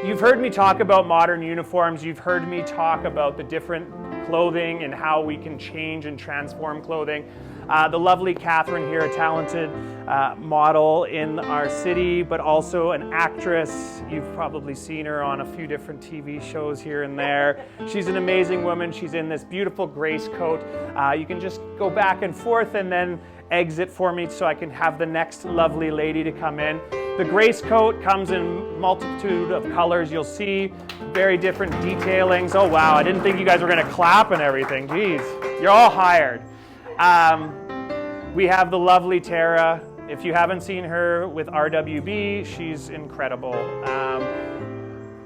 You've heard me talk about modern uniforms. You've heard me talk about the different clothing and how we can change and transform clothing. The lovely Catherine here, a talented model in our city, but also an actress. You've probably seen her on a few different TV shows here and there. She's an amazing woman. She's in this beautiful grace coat. You can just go back and forth and then exit for me so I can have the next lovely lady to come in. The grace coat comes in multitude of colors. You'll see very different detailings. Oh wow, I didn't think you guys were gonna clap and everything. Geez, you're all hired. We have the lovely Tara. If you haven't seen her with RWB, she's incredible.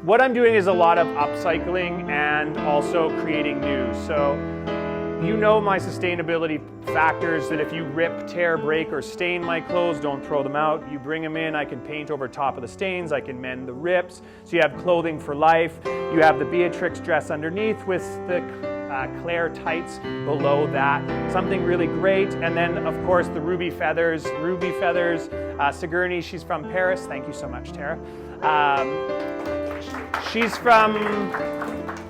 What I'm doing is a lot of upcycling and also creating new. So you know my sustainability factors, that if you rip, tear, break, or stain my clothes, don't throw them out. You bring them in, I can paint over top of the stains, I can mend the rips. So you have clothing for life. You have the Beatrix dress underneath with the Claire tights below that. Something really great. And then, of course, the Ruby Feathers. Sigourney, she's from Paris. Thank you so much, Tara. She's from...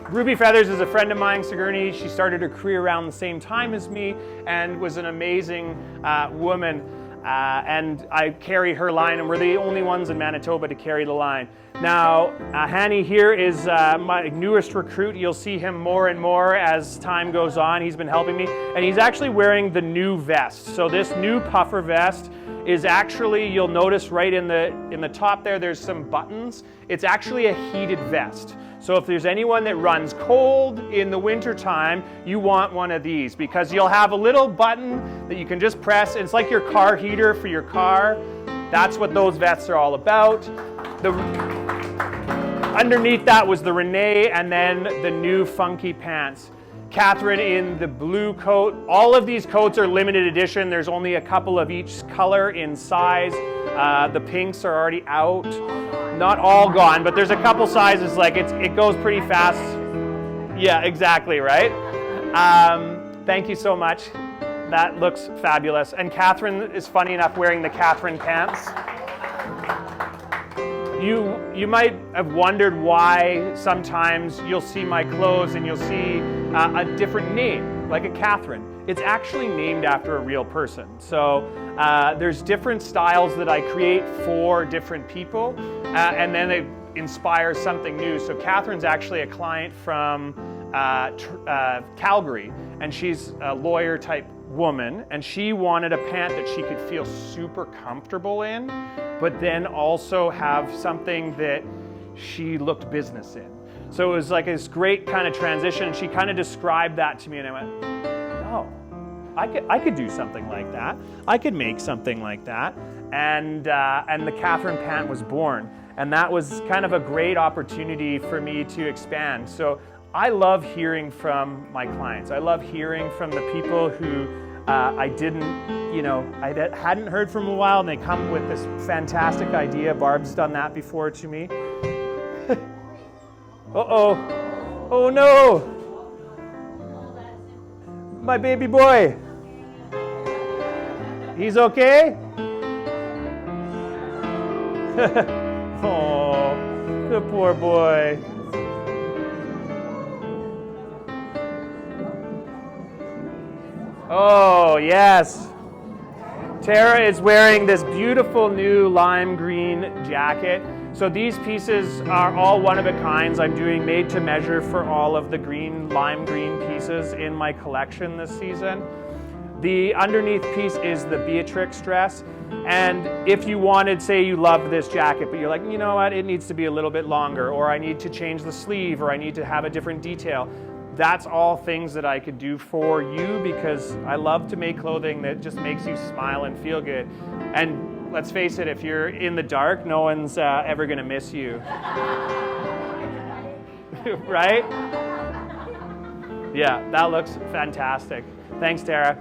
Ruby Feathers is a friend of mine, Sigourney. She started her career around the same time as me and was an amazing woman. And I carry her line, and we're the only ones in Manitoba to carry the line. Now, Hanny here is my newest recruit. You'll see him more and more as time goes on. He's been helping me, and he's actually wearing the new vest. So this new puffer vest is actually, you'll notice right in the top there's some buttons. It's actually a heated vest. So if there's anyone that runs cold in the winter time, you want one of these, because you'll have a little button that you can just press. It's like your car heater for your car. That's what those vests are all about. Underneath that was the Renee, and then the new funky pants. Catherine in the blue coat. All of these coats are limited edition. There's only a couple of each color in size. The pinks are already out. Not all gone, but there's a couple sizes, like it goes pretty fast. Yeah, exactly, right? Thank you so much. That looks fabulous. And Catherine is funny enough wearing the Catherine pants. You might have wondered why sometimes you'll see my clothes and you'll see a different name, like a Catherine. It's actually named after a real person. So there's different styles that I create for different people, and then it inspires something new. So Catherine's actually a client from Calgary, and she's a lawyer type woman, and she wanted a pant that she could feel super comfortable in, but then also have something that she looked business in. So it was like this great kind of transition. She kind of described that to me, and I went, oh, I could do something like that. I could make something like that. And the Catherine pant was born. And that was kind of a great opportunity for me to expand. So I love hearing from my clients. I love hearing from the people who I hadn't heard from a while, and they come with this fantastic idea. Barb's done that before to me. Uh-oh. Oh no. My baby boy. He's okay? Oh, the poor boy. Oh, yes. Tara is wearing this beautiful new lime green jacket. So these pieces are all one-of-a-kinds. I'm doing made to measure for all of the lime green pieces in my collection this season. The underneath piece is the Beatrix dress. And if you wanted, say you loved this jacket, but you're like, you know what, it needs to be a little bit longer, or I need to change the sleeve, or I need to have a different detail. That's all things that I could do for you, because I love to make clothing that just makes you smile and feel good. And let's face it, if you're in the dark, no one's ever gonna miss you. Right? Yeah, that looks fantastic. Thanks, Tara.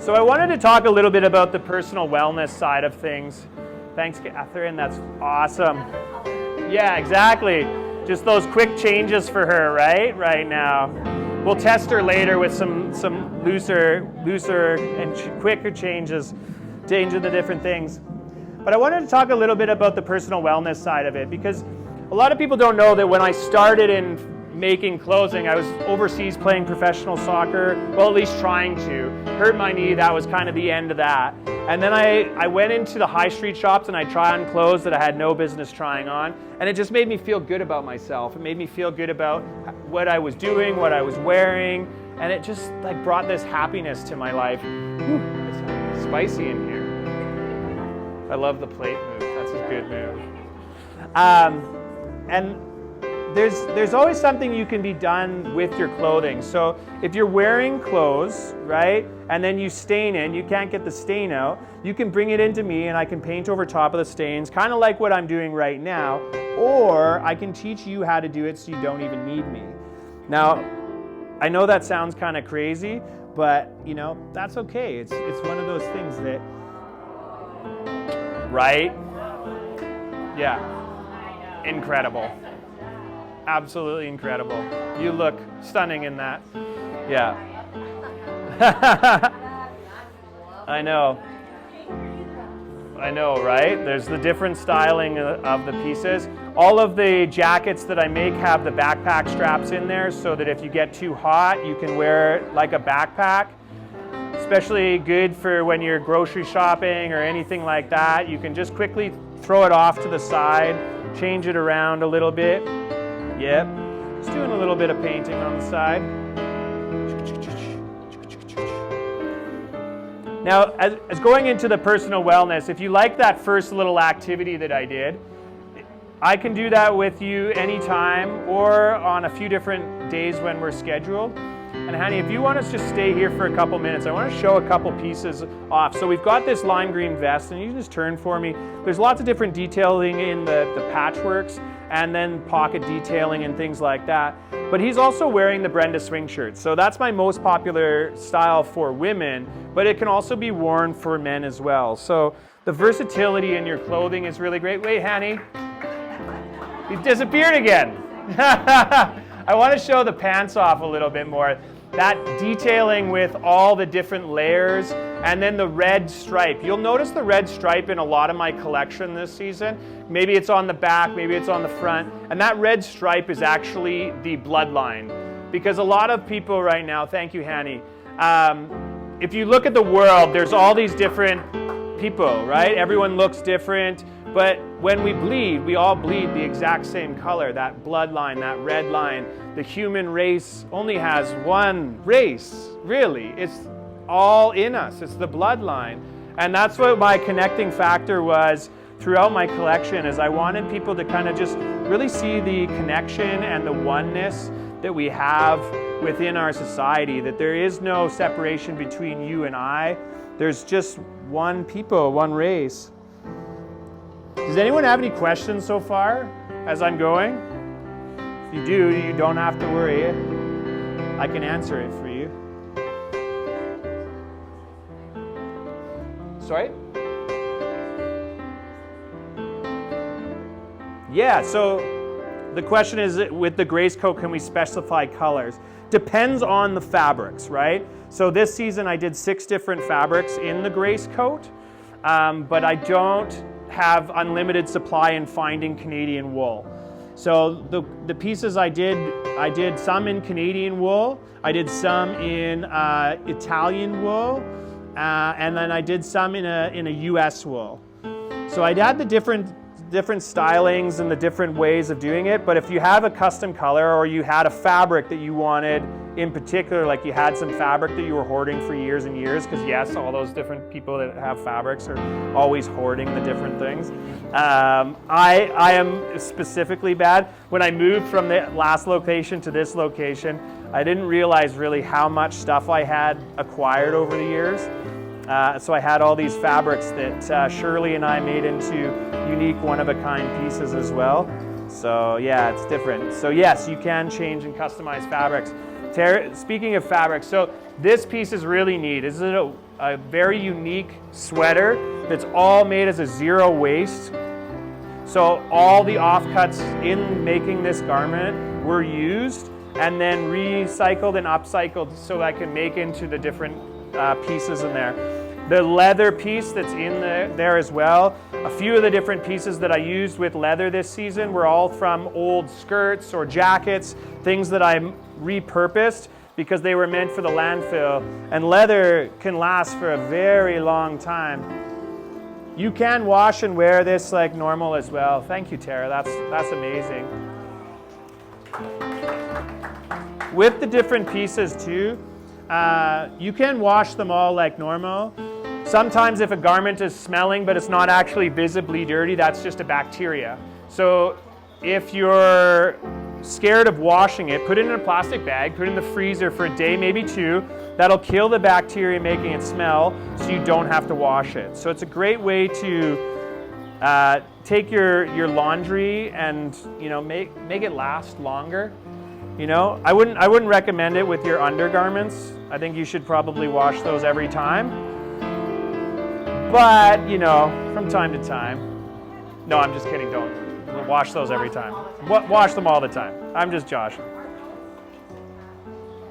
So I wanted to talk a little bit about the personal wellness side of things. Thanks, Catherine, that's awesome. Yeah, exactly. Just those quick changes for her, right now. We'll test her later with some looser and quicker changes. changing the different things. But I wanted to talk a little bit about the personal wellness side of it, because a lot of people don't know that when I started in making clothing, I was overseas playing professional soccer, well, at least trying to. Hurt my knee, that was kind of the end of that. And then I went into the high street shops and I tried on clothes that I had no business trying on, and it just made me feel good about myself. It made me feel good about what I was doing, what I was wearing, and it just like brought this happiness to my life. Whew, it's spicy in here. I love the plate move, that's a good move. And there's always something you can be done with your clothing. So if you're wearing clothes, right, and then you stain it, you can't get the stain out, you can bring it into me and I can paint over top of the stains, kind of like what I'm doing right now, or I can teach you how to do it so you don't even need me. Now, I know that sounds kind of crazy, but you know, that's okay. It's one of those things that, right? Yeah, incredible. Absolutely incredible. You look stunning in that. Yeah. I know, right? There's the different styling of the pieces. All of the jackets that I make have the backpack straps in there so that if you get too hot, you can wear it like a backpack. Especially good for when you're grocery shopping or anything like that. You can just quickly throw it off to the side, change it around a little bit. Yep, just doing a little bit of painting on the side. Now, as going into the personal wellness, if you like that first little activity that I did, I can do that with you anytime or on a few different days when we're scheduled. And honey, if you want us to just stay here for a couple minutes, I want to show a couple pieces off. So we've got this lime green vest, and you can just turn for me. There's lots of different detailing in the patchworks, and then pocket detailing and things like that. But he's also wearing the Brenda swing shirt. So that's my most popular style for women, but it can also be worn for men as well. So the versatility in your clothing is really great. Wait, Hanny, he's disappeared again. I want to show the pants off a little bit more. That detailing with all the different layers, and then the red stripe. You'll notice the red stripe in a lot of my collection this season. Maybe it's on the back, maybe it's on the front. And that red stripe is actually the bloodline. Because a lot of people right now, thank you, Hanny, if you look at the world, there's all these different people, right? Everyone looks different. But when we bleed, we all bleed the exact same color, that bloodline, that red line. The human race only has one race, really. It's all in us. It's the bloodline. And that's what my connecting factor was throughout my collection, is I wanted people to kind of just really see the connection and the oneness that we have within our society, that there is no separation between you and I. There's just one people, one race. Does anyone have any questions so far as I'm going? If you do, you don't have to worry. I can answer it for you. Sorry? Yeah, so the question is, with the Grace coat, can we specify colors? Depends on the fabrics, right? So this season I did 6 different fabrics in the Grace coat, but I don't have unlimited supply in finding Canadian wool. So the pieces I did some in Canadian wool, I did some in Italian wool, and then I did some in a US wool. So I'd had the different stylings and the different ways of doing it, but if you have a custom color or you had a fabric that you wanted in particular, like you had some fabric that you were hoarding for years and years, because yes, all those different people that have fabrics are always hoarding the different things. I am specifically bad. When I moved from the last location to this location, I didn't realize really how much stuff I had acquired over the years. So I had all these fabrics that Shirley and I made into unique one-of-a-kind pieces as well. So yeah, it's different. So yes, you can change and customize fabrics. Speaking of fabrics, so this piece is really neat. This is a very unique sweater that's all made as a zero waste. So all the offcuts in making this garment were used and then recycled and upcycled so I can make into the different pieces in there. the leather piece that's in there as well. A few of the different pieces that I used with leather this season were all from old skirts or jackets, things that I repurposed because they were meant for the landfill. And leather can last for a very long time. You can wash and wear this like normal as well. Thank you, Tara. That's amazing. With the different pieces too, you can wash them all like normal. Sometimes if a garment is smelling but it's not actually visibly dirty, that's just a bacteria. So if you're scared of washing it, put it in a plastic bag, put it in the freezer for a day, maybe two. That'll kill the bacteria making it smell so you don't have to wash it. So it's a great way to take your laundry and make it last longer. I wouldn't recommend it with your undergarments. I think you should probably wash those every time. But, from time to time. No, I'm just kidding, don't. Wash those every time. Wash them all the time. I'm just joshing.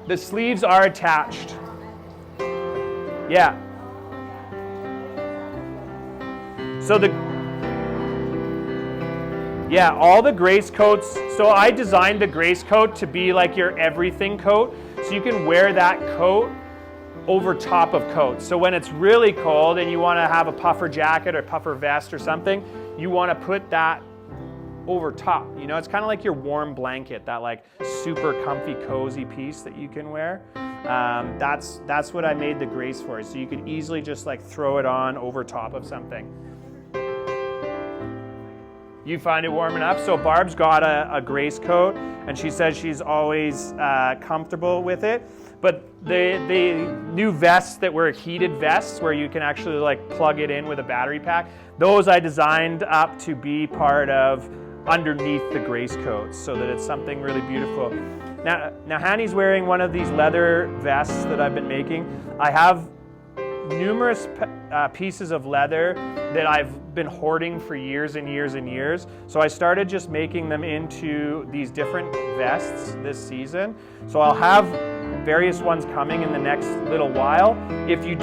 The sleeves are attached. Yeah. So all the grace coats. So I designed the grace coat to be like your everything coat. So you can wear that coat over top of coats. So when it's really cold and you want to have a puffer jacket or puffer vest or something, you want to put that over top. It's kind of like your warm blanket, that like super comfy, cozy piece that you can wear. That's what I made the grace for. So you could easily just like throw it on over top of something. You find it warm enough? So Barb's got a grace coat and she says she's always comfortable with it. But the new vests that were heated vests where you can actually like plug it in with a battery pack, those I designed up to be part of underneath the grace coat so that it's something really beautiful. Now Hanny's wearing one of these leather vests that I've been making. I have numerous pieces of leather that I've been hoarding for years and years and years. So I started just making them into these different vests this season. So I'll have various ones coming in the next little while. If you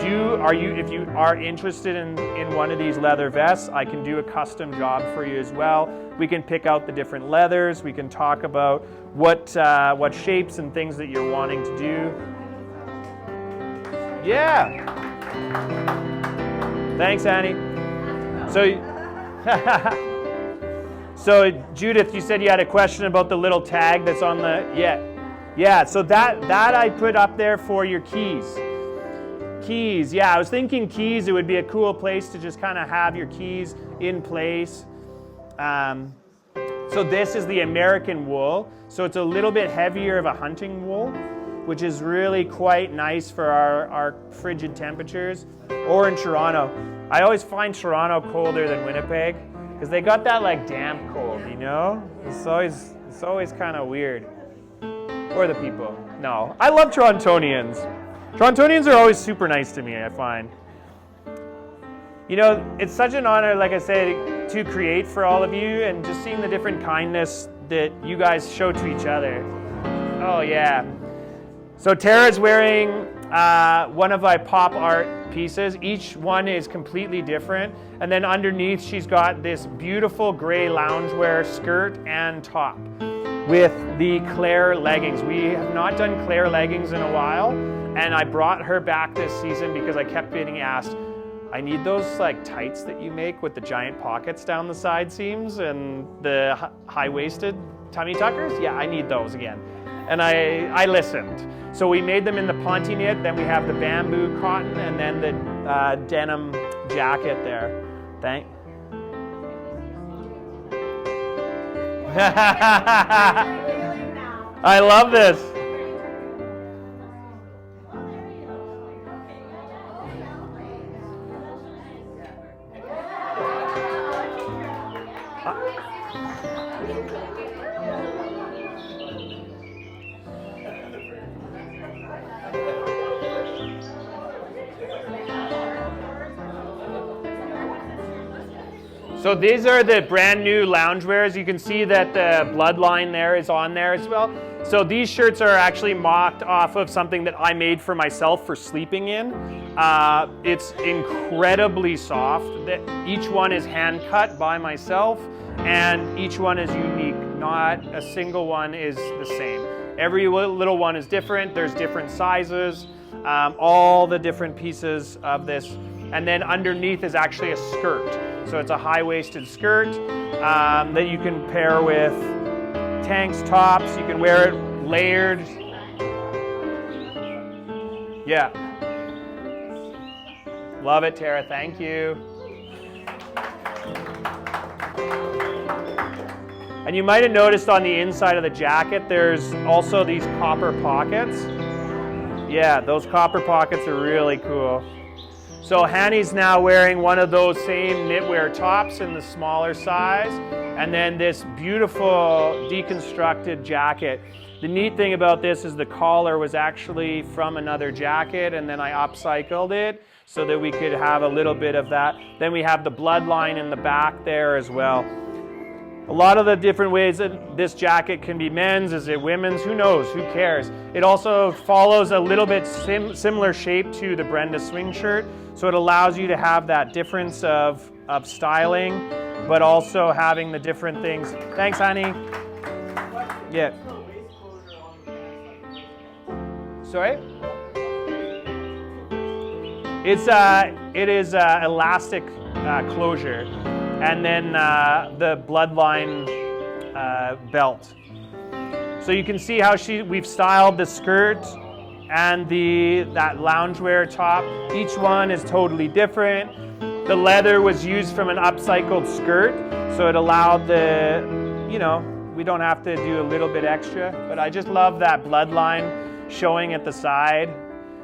are interested in one of these leather vests, I can do a custom job for you as well. We can pick out the different leathers. We can talk about what shapes and things that you're wanting to do. Yeah. Thanks, Annie. So Judith, you said you had a question about the little tag that's on the Yeah, so that I put up there for your keys. Keys, yeah, I was thinking keys, it would be a cool place to just kind of have your keys in place. So this is the American wool. So it's a little bit heavier of a hunting wool, which is really quite nice for our frigid temperatures. Or in Toronto. I always find Toronto colder than Winnipeg because they got that like damp cold, It's always kind of weird. Or the people. No, I love Torontonians. Torontonians are always super nice to me, I find. It's such an honor, like I said, to create for all of you and just seeing the different kindness that you guys show to each other. Oh, yeah. So Tara's wearing one of my pop art pieces. Each one is completely different. And then underneath, she's got this beautiful gray loungewear skirt and top with the Claire leggings. We have not done Claire leggings in a while, and I brought her back this season because I kept getting asked, I need those like tights that you make with the giant pockets down the side seams and the high-waisted tummy tuckers. Yeah, I need those again. And I listened. So we made them in the Ponte knit, then we have the bamboo cotton, and then the denim jacket there. I love this. So these are the brand new loungewears. You can see that the bloodline there is on there as well. So these shirts are actually mocked off of something that I made for myself for sleeping in. It's incredibly soft. Each one is hand cut by myself, and each one is unique. Not a single one is the same. Every little one is different. There's different sizes, all the different pieces of this. And then underneath is actually a skirt. So it's a high-waisted skirt that you can pair with tanks, tops. You can wear it layered. Yeah. Love it, Tara. Thank you. And you might have noticed on the inside of the jacket, there's also these copper pockets. Yeah, those copper pockets are really cool. So Hanny's now wearing one of those same knitwear tops in the smaller size, and then this beautiful deconstructed jacket. The neat thing about this is the collar was actually from another jacket, and then I upcycled it so that we could have a little bit of that. Then we have the bloodline in the back there as well. A lot of the different ways that this jacket can be men's, is it women's? Who knows? Who cares? It also follows a little bit similar shape to the Brenda swing shirt, so it allows you to have that difference of styling, but also having the different things. Thanks, honey. Yeah. Sorry? It is elastic closure. And then the bloodline belt. So you can see how we've styled the skirt and that loungewear top. Each one is totally different. The leather was used from an upcycled skirt, so it allowed we don't have to do a little bit extra, but I just love that bloodline showing at the side.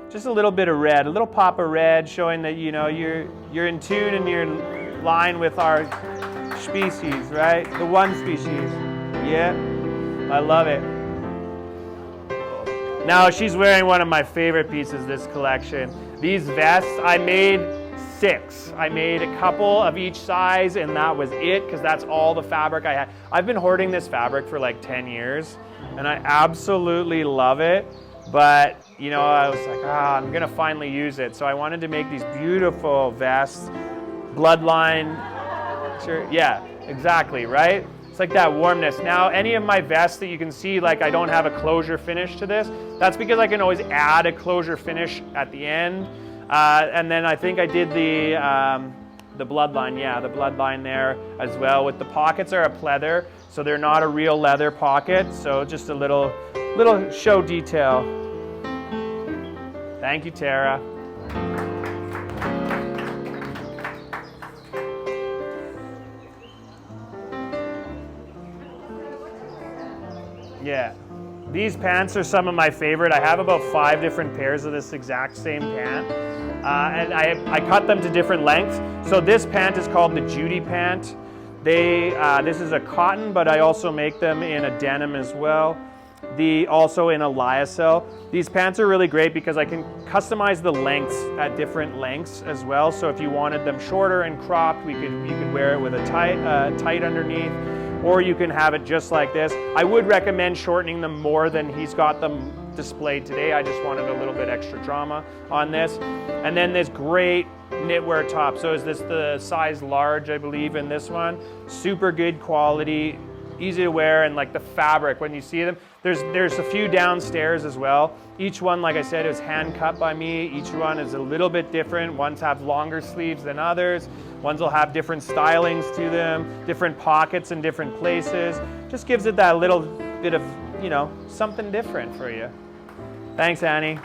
Just a little bit of red, a little pop of red, showing that you're in tune and you're line with our species, right? The one species. Yeah, I love it. Now she's wearing one of my favorite pieces this collection. These vests, I made 6. I made a couple of each size, and that was it, because that's all the fabric I had. I've been hoarding this fabric for like 10 years, and I absolutely love it. But I was like, I'm gonna finally use it. So I wanted to make these beautiful vests. Bloodline, sure, yeah, exactly, right? It's like that warmness. Now, any of my vests that you can see, like I don't have a closure finish to this, that's because I can always add a closure finish at the end. And then I think I did the bloodline, yeah, the bloodline there as well. With the pockets are a pleather, so they're not a real leather pocket, so just a little show detail. Thank you, Tara. Yeah, these pants are some of my favorite. I have about 5 different pairs of this exact same pant, and I cut them to different lengths. So this pant is called the Judy pant. This is a cotton, but I also make them in a denim as well. Also in a lyocell. These pants are really great because I can customize the lengths at different lengths as well. So if you wanted them shorter and cropped, you could wear it with a tight underneath. Or you can have it just like this. I would recommend shortening them more than he's got them displayed today. I just wanted a little bit extra drama on this. And then this great knitwear top. So is this the size large, I believe, in this one? Super good quality, easy to wear, and like the fabric, when you see them, there's a few downstairs as well. Each one, like I said, is hand cut by me. Each one is a little bit different. Ones have longer sleeves than others. Ones will have different stylings to them, different pockets in different places. Just gives it that little bit of, something different for you. Thanks, Annie.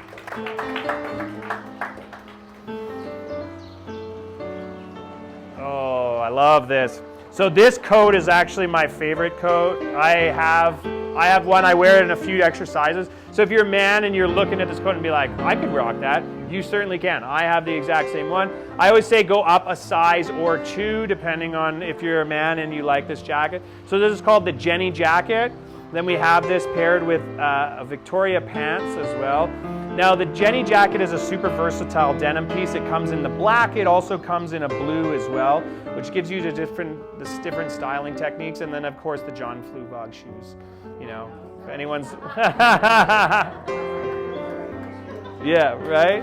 Oh, I love this. So this coat is actually my favorite coat. I have one, I wear it in a few extra sizes. So if you're a man and you're looking at this coat and be like, I could rock that, you certainly can. I have the exact same one. I always say go up a size or 2 depending on if you're a man and you like this jacket. So this is called the Jenny jacket. Then we have this paired with a Victoria pants as well. Now the Jenny jacket is a super versatile denim piece. It comes in the black, it also comes in a blue as well, which gives you the different styling techniques. And then of course the John Fluvog shoes. If anyone's, yeah, right?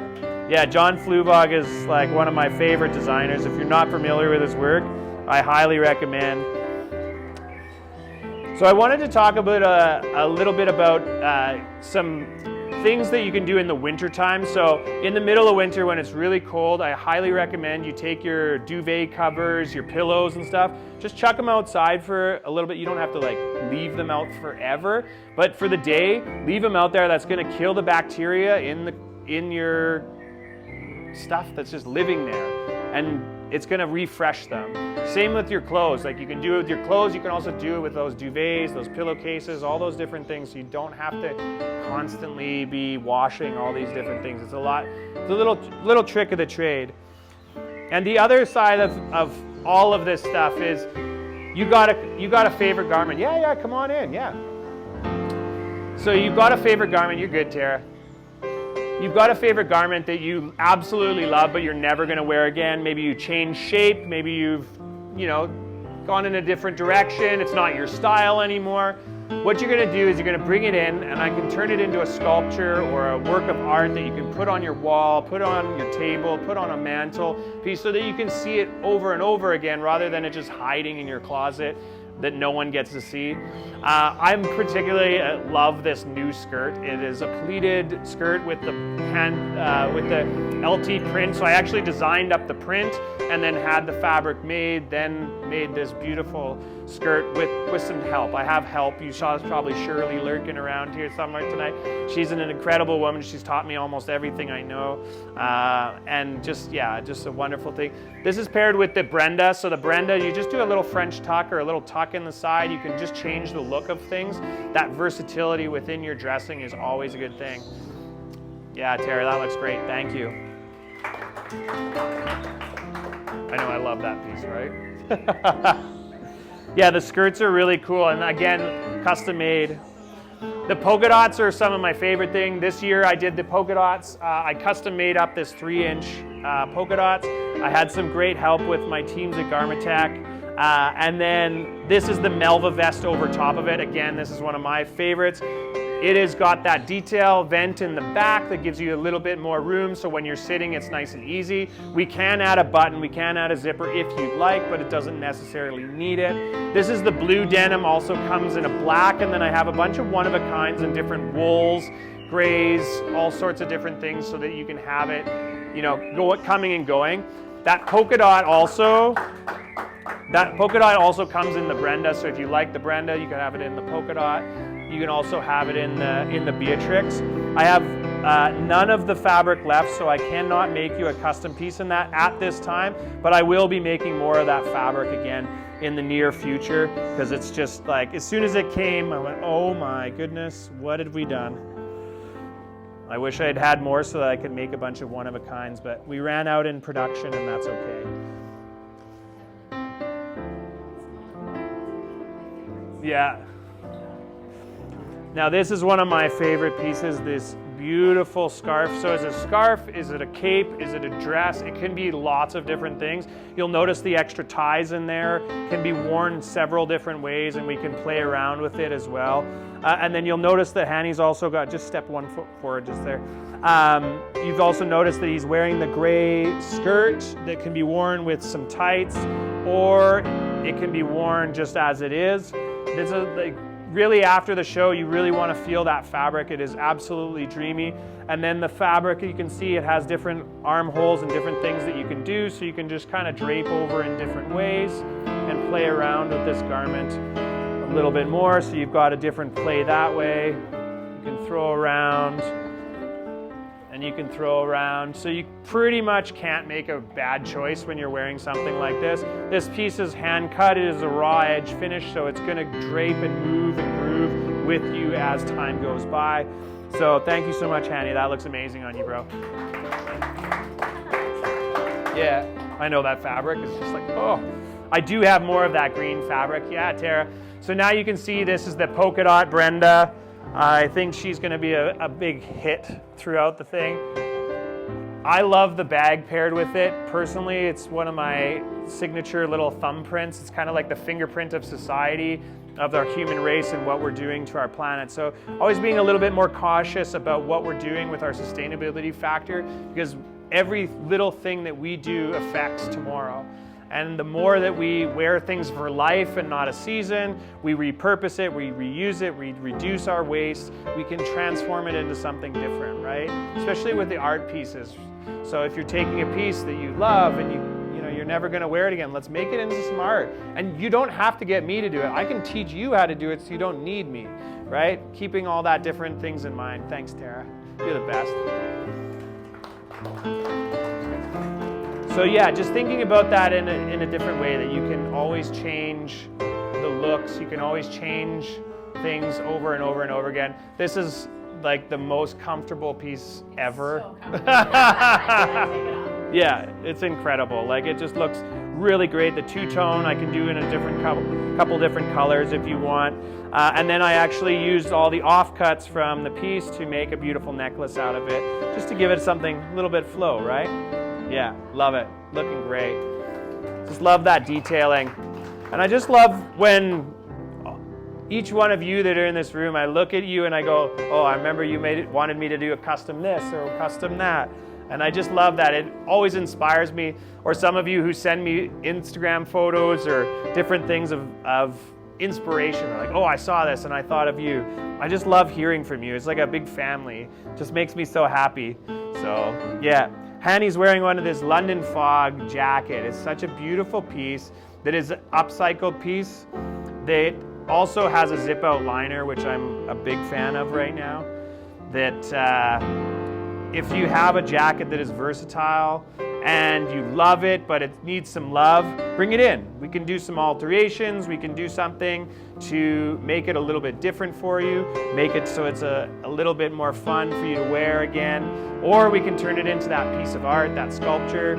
Yeah, John Flubog is like one of my favorite designers. If you're not familiar with his work, I highly recommend. So I wanted to talk about a little bit about some things that you can do in the winter time. So in the middle of winter when it's really cold, I highly recommend you take your duvet covers, your pillows and stuff, just chuck them outside for a little bit. You don't have to like leave them out forever, but for the day, leave them out there. That's gonna kill the bacteria in your stuff that's just living there, and it's gonna refresh them. Same with your clothes. Like you can do it with your clothes, you can also do it with those duvets, those pillowcases, all those different things. So you don't have to constantly be washing all these different things. It's a little trick of the trade. And the other side of all of this stuff is you got a favorite garment. Yeah, come on in, yeah. So you've got a favorite garment, you're good, Tara. You've got a favorite garment that you absolutely love, but you're never gonna wear again. Maybe you changed shape, maybe you've, gone in a different direction, it's not your style anymore. What you're gonna do is you're gonna bring it in, and I can turn it into a sculpture or a work of art that you can put on your wall, put on your table, put on a mantle piece so that you can see it over and over again rather than it just hiding in your closet that no one gets to see. I'm particularly love this new skirt. It is a pleated skirt with the LT print. So I actually designed up the print and then had the fabric made, then made this beautiful skirt with some help. I have help. You saw probably Shirley lurking around here somewhere tonight. She's an incredible woman. She's taught me almost everything I know. And just a wonderful thing. This is paired with the Brenda. So the Brenda, you just do a little French tuck or a little tuck in the side. You can just change the look of things. That versatility within your dressing is always a good thing. Yeah, Tara, that looks great. Thank you. I know I love that piece, right? Yeah, the skirts are really cool, and again, custom made. The polka dots are some of my favorite thing. This year I did the polka dots. I custom made up this 3-inch polka dots. I had some great help with my teams at Garmatech. And then this is the Melva vest over top of it. Again, this is one of my favorites. It has got that detail vent in the back that gives you a little bit more room, so when you're sitting it's nice and easy. We can add a button, we can add a zipper if you'd like, but it doesn't necessarily need it. This is the blue denim, also comes in a black, and then I have a bunch of one-of-a-kinds in different wools, grays, all sorts of different things so that you can have it, coming and going. That polka dot also comes in the Brenda, so if you like the Brenda, you can have it in the polka dot. You can also have it in the Beatrix. I have none of the fabric left, so I cannot make you a custom piece in that at this time, but I will be making more of that fabric again in the near future, because it's just like, as soon as it came, I went, oh my goodness, what have we done? I wish I had had more so that I could make a bunch of one-of-a-kinds, but we ran out in production, and that's okay. Yeah. Now this is one of my favorite pieces, this beautiful scarf. So is it a scarf, is it a cape, is it a dress? It can be lots of different things. You'll notice the extra ties in there can be worn several different ways, and we can play around with it as well. And then you'll notice that Hanny's also got, just step 1 foot forward just there. You've also noticed that he's wearing the gray skirt that can be worn with some tights, or it can be worn just as it is. This is really, after the show, you really want to feel that fabric. It is absolutely dreamy. And then the fabric, you can see it has different armholes and different things that you can do, so you can just kind of drape over in different ways and play around with this garment a little bit more. So you've got a different play that way. You can throw around, and you can throw around. So you pretty much can't make a bad choice when you're wearing something like this. This piece is hand cut. It is a raw edge finish, so it's going to drape and move and groove with you as time goes by. So thank you so much, Hanny. That looks amazing on you, bro. Yeah, I know that fabric is just like, oh. I do have more of that green fabric. Yeah, Tara. So now you can see this is the polka dot Brenda. I think she's going to be a big hit throughout the thing. I love the bag paired with it. Personally, it's one of my signature little thumbprints. It's kind of like the fingerprint of society, of our human race and what we're doing to our planet. So always being a little bit more cautious about what we're doing with our sustainability factor, because every little thing that we do affects tomorrow. And the more that we wear things for life and not a season, we repurpose it, we reuse it, we reduce our waste, we can transform it into something different, right? Especially with the art pieces. So if you're taking a piece that you love and you're never going to wear it again, let's make it into some art. And you don't have to get me to do it. I can teach you how to do it, so you don't need me, right? Keeping all that different things in mind. Thanks, Tara. You're the best. So yeah, just thinking about that in a different way, that you can always change the looks, you can always change things over and over and over again. This is like the most comfortable piece ever. So comfortable. Yeah, it's incredible. Like, it just looks really great. The two-tone I can do in a different couple different colors if you want. And then I actually used all the offcuts from the piece to make a beautiful necklace out of it, just to give it something a little bit flow, right? Yeah, love it. Looking great. Just love that detailing. And I just love when each one of you that are in this room, I look at you and I go, oh, I remember you wanted me to do a custom this or a custom that. And I just love that. It always inspires me. Or some of you who send me Instagram photos or different things of inspiration. They're like, oh, I saw this and I thought of you. I just love hearing from you. It's like a big family. It just makes me so happy. So, yeah. Hanny's wearing one of this London Fog jacket. It's such a beautiful piece that is an upcycled piece that also has a zip-out liner, which I'm a big fan of right now. That if you have a jacket that is versatile and you love it, but it needs some love, bring it in. We can do some alterations. We can do something to make it a little bit different for you, make it so it's a little bit more fun for you to wear again, or we can turn it into that piece of art, that sculpture,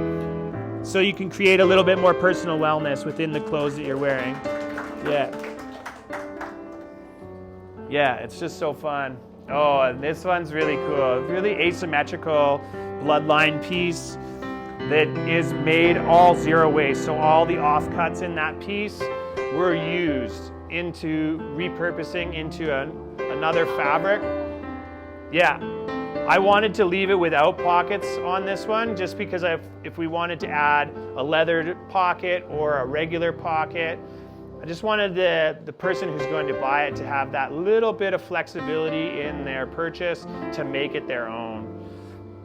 so you can create a little bit more personal wellness within the clothes that you're wearing. Yeah, it's just so fun. Oh, and this one's really cool. Really asymmetrical bloodline piece that is made all zero waste. So all the offcuts in that piece were used into repurposing into another fabric. Yeah, I wanted to leave it without pockets on this one, just because if we wanted to add a leather pocket or a regular pocket, I just wanted the person who's going to buy it to have that little bit of flexibility in their purchase to make it their own,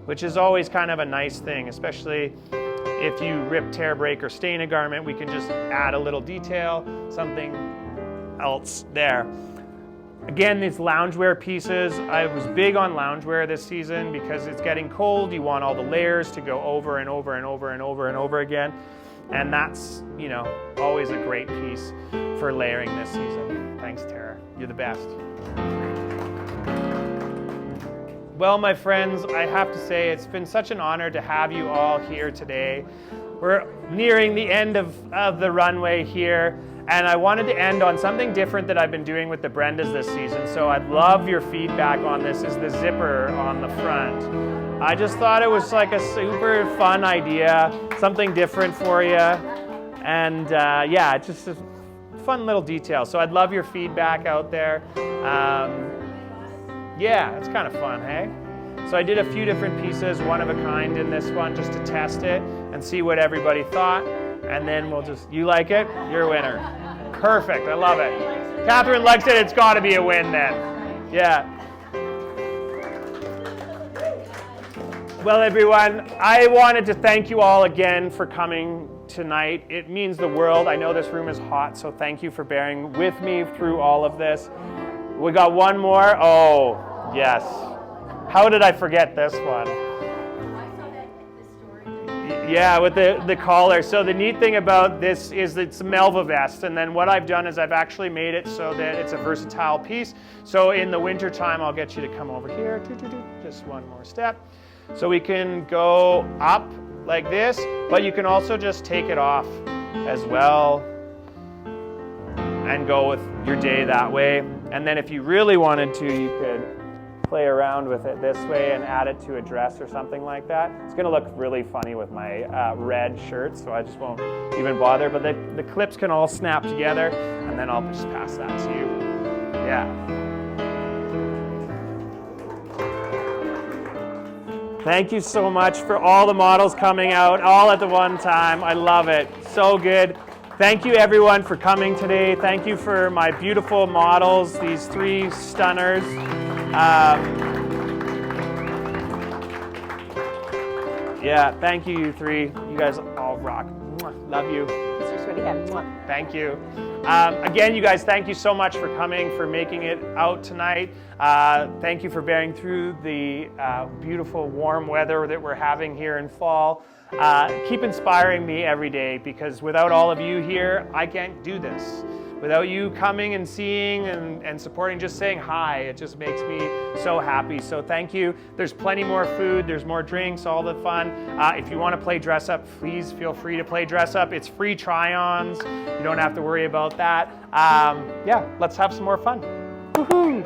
which is always kind of a nice thing, especially if you rip, tear, break, or stain a garment. We can just add a little detail, something else there. Again, these loungewear pieces, I was big on loungewear this season because it's getting cold. You want all the layers to go over and over and over and over and over again. And that's, always a great piece for layering this season. Thanks, Tara. You're the best. Well, my friends, I have to say it's been such an honor to have you all here today. We're nearing the end of the runway here, and I wanted to end on something different that I've been doing with the Brendas this season. So I'd love your feedback on this, is the zipper on the front. I just thought it was like a super fun idea, something different for you. And it's just a fun little detail. So I'd love your feedback out there. It's kind of fun, hey? So I did a few different pieces, one of a kind in this one, just to test it and see what everybody thought. And then you like it? You're a winner. Perfect, I love it. Catherine likes it, it's gotta be a win then. Yeah. Well, everyone, I wanted to thank you all again for coming tonight. It means the world. I know this room is hot, so thank you for bearing with me through all of this. We got one more. Oh, yes. How did I forget this one? Yeah, with the collar. So the neat thing about this is it's a Melva vest, and then what I've done is I've actually made it so that it's a versatile piece. So in the winter time, I'll get you to come over here. Just one more step. So we can go up like this, but you can also just take it off as well and go with your day that way. And then if you really wanted to, you could play around with it this way and add it to a dress or something like that. It's going to look really funny with my red shirt, so I just won't even bother. But the clips can all snap together, and then I'll just pass that to you. Yeah. Thank you so much for all the models coming out, all at the one time. I love it. So good. Thank you everyone for coming today. Thank you for my beautiful models, these three stunners. Yeah, thank you, you three. You guys all rock. Love you. Thank you. Again, you guys, thank you so much for coming, for making it out tonight. Thank you for bearing through the beautiful warm weather that we're having here in fall. Keep inspiring me every day, because without all of you here, I can't do this. Without you coming and seeing and supporting, just saying hi, it just makes me so happy. So thank you. There's plenty more food, there's more drinks, all the fun. If you want to play dress up, please feel free to play dress up. It's free try-ons. You don't have to worry about that. Yeah, let's have some more fun. Woohoo!